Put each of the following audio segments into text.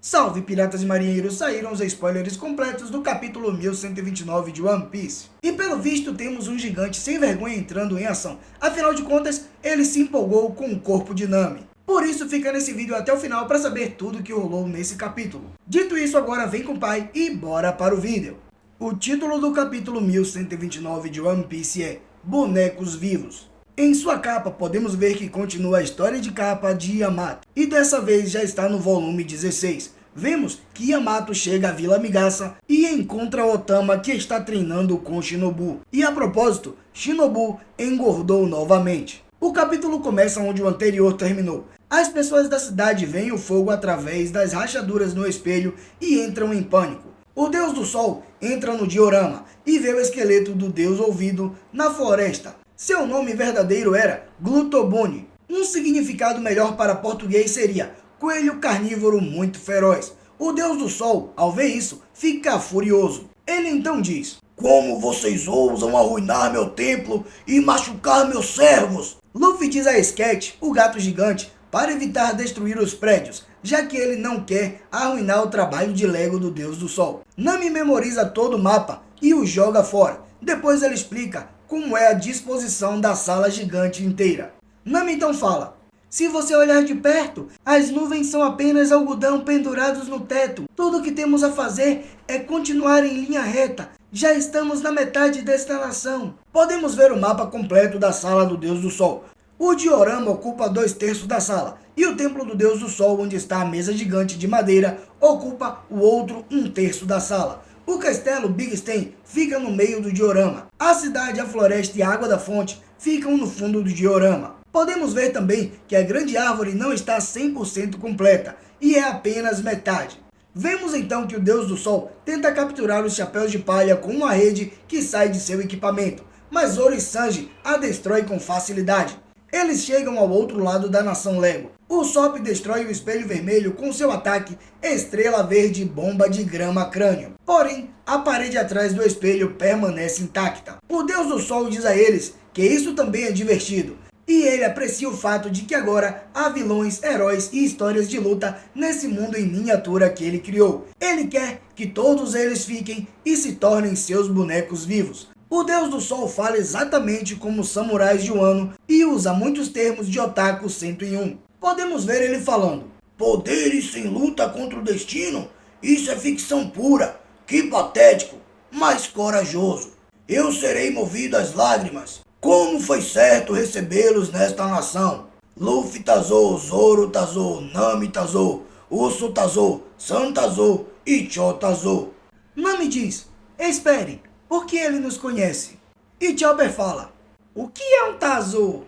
Salve piratas e marinheiros, saíram os spoilers completos do capítulo 1129 de One Piece. E pelo visto temos um gigante sem vergonha entrando em ação, afinal de contas ele se empolgou com o corpo de Nami. Por isso fica nesse vídeo até o final para saber tudo o que rolou nesse capítulo. Dito isso, agora vem com o pai e bora para o vídeo. O título do capítulo 1129 de One Piece é Bonecos Vivos. Em sua capa podemos ver que continua a história de capa de Yamato, e dessa vez já está no volume 16. Vemos que Yamato chega à Vila Migasa e encontra Otama, que está treinando com Shinobu. E a propósito, Shinobu engordou novamente. O capítulo começa onde o anterior terminou. As pessoas da cidade veem o fogo através das rachaduras no espelho e entram em pânico. O Deus do Sol entra no diorama e vê o esqueleto do Deus Ouvido na floresta. Seu nome verdadeiro era Glutobune. Um significado melhor para português seria coelho carnívoro muito feroz. O Deus do Sol, ao ver isso, fica furioso. Ele então diz: "Como vocês ousam arruinar meu templo e machucar meus servos?" Luffy diz a Scat, o gato gigante, para evitar destruir os prédios, já que ele não quer arruinar o trabalho de Lego do Deus do Sol. Nami memoriza todo o mapa e o joga fora. Depois ele explica como é a disposição da sala gigante inteira. Nami então fala: "Se você olhar de perto, as nuvens são apenas algodão pendurados no teto. Tudo o que temos a fazer é continuar em linha reta. Já estamos na metade desta nação." Podemos ver o mapa completo da sala do Deus do Sol. O diorama ocupa 2/3 da sala, e o templo do Deus do Sol, onde está a mesa gigante de madeira, ocupa o outro 1/3 da sala. O castelo Big Stan fica no meio do diorama. A cidade, a floresta e a água da fonte ficam no fundo do diorama. Podemos ver também que a grande árvore não está 100% completa, e é apenas metade. Vemos então que o Deus do Sol tenta capturar os chapéus de palha com uma rede que sai de seu equipamento, mas Zoro e Sanji a destrói com facilidade. Eles chegam ao outro lado da nação Lego. O Sop destrói o espelho vermelho com seu ataque Estrela Verde Bomba de Grama Crânio. Porém, a parede atrás do espelho permanece intacta. O Deus do Sol diz a eles que isso também é divertido, e ele aprecia o fato de que agora há vilões, heróis e histórias de luta nesse mundo em miniatura que ele criou. Ele quer que todos eles fiquem e se tornem seus bonecos vivos. O Deus do Sol fala exatamente como os samurais de Wano e usa muitos termos de Otaku 101. Podemos ver ele falando: "Poderes sem luta contra o destino? Isso é ficção pura. Que patético, mas corajoso. Eu serei movido às lágrimas. Como foi certo recebê-los nesta nação. Luffy Tazou, Zoro Tazou, Nami Tazou, Uso Tazou, San Tazou e Cho Tazou." Nami diz: "Espere, porque ele nos conhece." E Chopper fala: "O que é um Tazou?"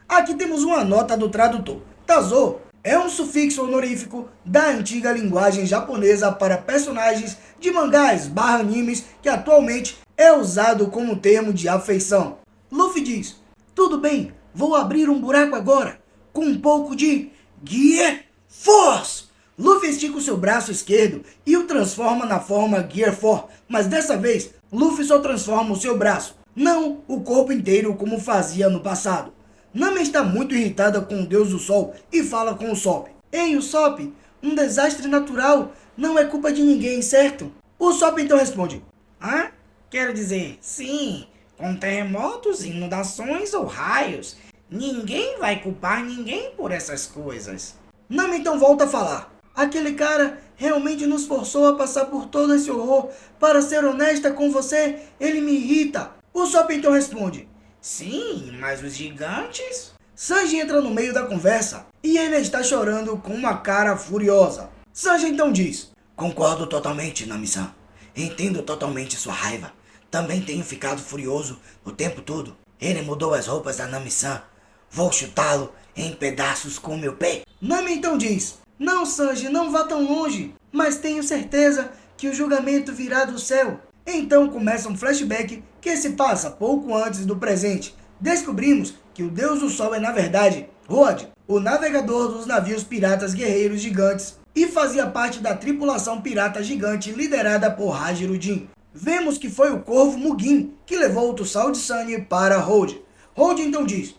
Aqui temos uma nota do tradutor. Tazou é um sufixo honorífico da antiga linguagem japonesa para personagens de mangás/animes que atualmente é usado como termo de afeição. Luffy diz: "Tudo bem, vou abrir um buraco agora, com um pouco de Gear Force." Luffy estica o seu braço esquerdo e o transforma na forma Gear 4, mas dessa vez Luffy só transforma o seu braço, não o corpo inteiro como fazia no passado. Nami está muito irritada com o Deus do Sol e fala com o Sop: "Ei, Usopp, um desastre natural não é culpa de ninguém, certo?" O Sop então responde: "Hã? Quero dizer, sim, com terremotos, inundações ou raios, ninguém vai culpar ninguém por essas coisas." Nami então volta a falar: "Aquele cara realmente nos forçou a passar por todo esse horror. Para ser honesta com você, ele me irrita." O Sop então responde: "Sim, mas os gigantes?" Sanji entra no meio da conversa e ele está chorando com uma cara furiosa. Sanji então diz: "Concordo totalmente, Nami-san. Entendo totalmente sua raiva. Também tenho ficado furioso o tempo todo. Ele mudou as roupas da Nami-san. Vou chutá-lo em pedaços com meu pé." Nami então diz: "Não, Sanji, não vá tão longe, mas tenho certeza que o julgamento virá do céu." Então começa um flashback que se passa pouco antes do presente. Descobrimos que o Deus do Sol é na verdade Road, o navegador dos navios piratas guerreiros gigantes, e fazia parte da tripulação pirata gigante liderada por Hajirudin. Vemos que foi o corvo Mugiin que levou o Tussauds de Sunny para Road. Road então diz: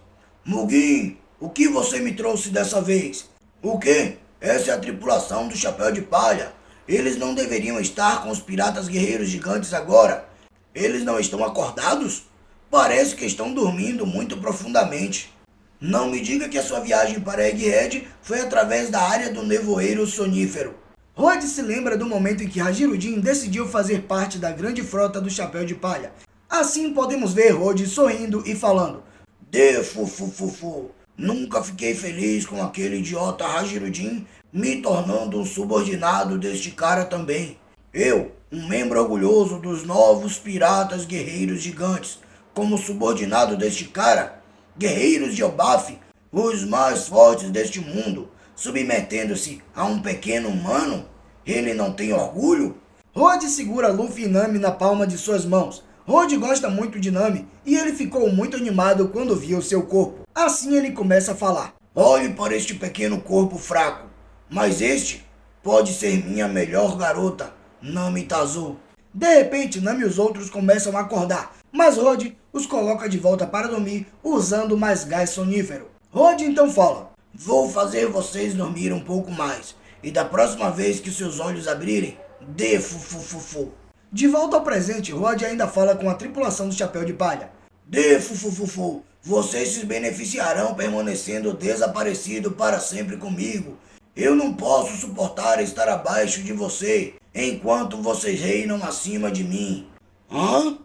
"Mugiin, o que você me trouxe dessa vez?" "O quê? Essa é a tripulação do Chapéu de Palha. Eles não deveriam estar com os piratas guerreiros gigantes agora. Eles não estão acordados? Parece que estão dormindo muito profundamente. Não me diga que a sua viagem para Egghead foi através da área do nevoeiro sonífero. Rod se lembra do momento em que Hajirudin decidiu fazer parte da grande frota do Chapéu de Palha. Assim podemos ver Rod sorrindo e falando: Defufufufu, nunca fiquei feliz com aquele idiota Hajirudin me tornando um subordinado deste cara também. Eu, um membro orgulhoso dos novos piratas guerreiros gigantes, como subordinado deste cara, guerreiros de Elbaf, os mais fortes deste mundo, submetendo-se a um pequeno humano? Ele não tem orgulho? Rod segura Luffy e Nami na palma de suas mãos. Rod gosta muito de Nami e ele ficou muito animado quando viu seu corpo. Assim ele começa a falar: olhe para este pequeno corpo fraco, mas este pode ser minha melhor garota, Nami Tazu. De repente, Nami e os outros começam a acordar, mas Rod os coloca de volta para dormir usando mais gás sonífero. Rod então fala: vou fazer vocês dormir um pouco mais, e da próxima vez que seus olhos abrirem, dê fufufufu. De volta ao presente, Rod ainda fala com a tripulação do Chapéu de Palha: dê fufufufu, vocês se beneficiarão permanecendo desaparecido para sempre comigo. Eu não posso suportar estar abaixo de você, enquanto vocês reinam acima de mim. Hã?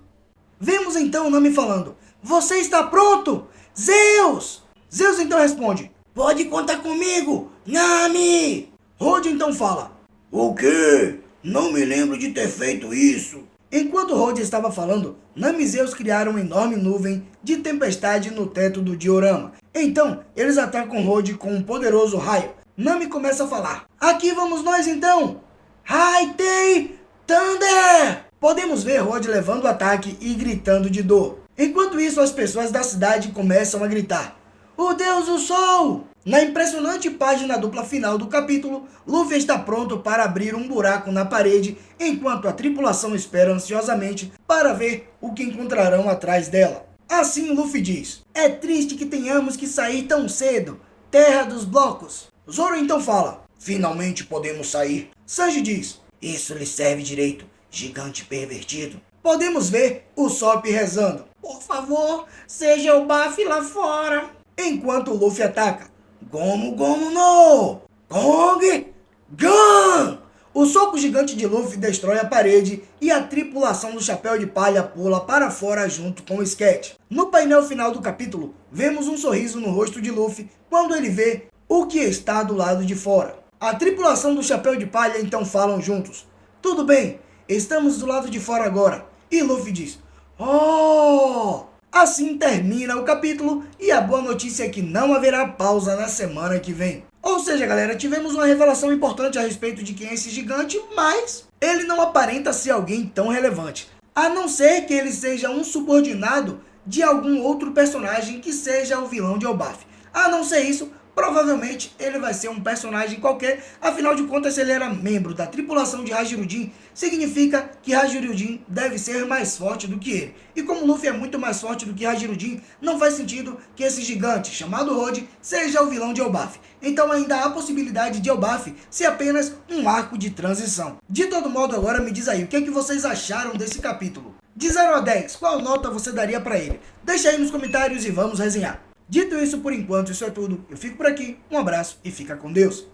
Vemos então Nami falando: você está pronto? Zeus! Zeus então responde: pode contar comigo, Nami! Rod então fala: o quê? Não me lembro de ter feito isso. Enquanto Rod estava falando, Nami e Zeus criaram uma enorme nuvem de tempestade no teto do diorama. Então, eles atacam Rod com um poderoso raio. Nami começa a falar: aqui vamos nós então! Haitei Thunder! Podemos ver Rod levando o ataque e gritando de dor. Enquanto isso, as pessoas da cidade começam a gritar: o Deus do Sol! Na impressionante página dupla final do capítulo, Luffy está pronto para abrir um buraco na parede, enquanto a tripulação espera ansiosamente para ver o que encontrarão atrás dela. Assim, Luffy diz: é triste que tenhamos que sair tão cedo, terra dos blocos. Zoro então fala: finalmente podemos sair. Sanji diz: isso lhe serve direito, gigante pervertido. Podemos ver o Sop rezando: por favor, seja o Baf lá fora. Enquanto o Luffy ataca: Gomu Gomu no Kong Gun! O soco gigante de Luffy destrói a parede e a tripulação do Chapéu de Palha pula para fora junto com o Scat. No painel final do capítulo, vemos um sorriso no rosto de Luffy quando ele vê o que está do lado de fora. A tripulação do Chapéu de Palha então falam juntos: tudo bem, estamos do lado de fora agora. E Luffy diz: oh! Assim termina o capítulo e a boa notícia é que não haverá pausa na semana que vem. Ou seja, galera, tivemos uma revelação importante a respeito de quem é esse gigante, mas ele não aparenta ser alguém tão relevante. A não ser que ele seja um subordinado de algum outro personagem que seja o vilão de Elbaf. A não ser isso, provavelmente ele vai ser um personagem qualquer, afinal de contas, se ele era membro da tripulação de Hajirudin, significa que Hajirudin deve ser mais forte do que ele. E como Luffy é muito mais forte do que Hajirudin, não faz sentido que esse gigante, chamado Rod, seja o vilão de Elbaf. Então ainda há a possibilidade de Elbaf ser apenas um arco de transição. De todo modo, agora me diz aí, o que é que vocês acharam desse capítulo? De 0 a 10, qual nota você daria para ele? Deixa aí nos comentários e vamos resenhar. Dito isso, por enquanto, isso é tudo. Eu fico por aqui, um abraço e fica com Deus.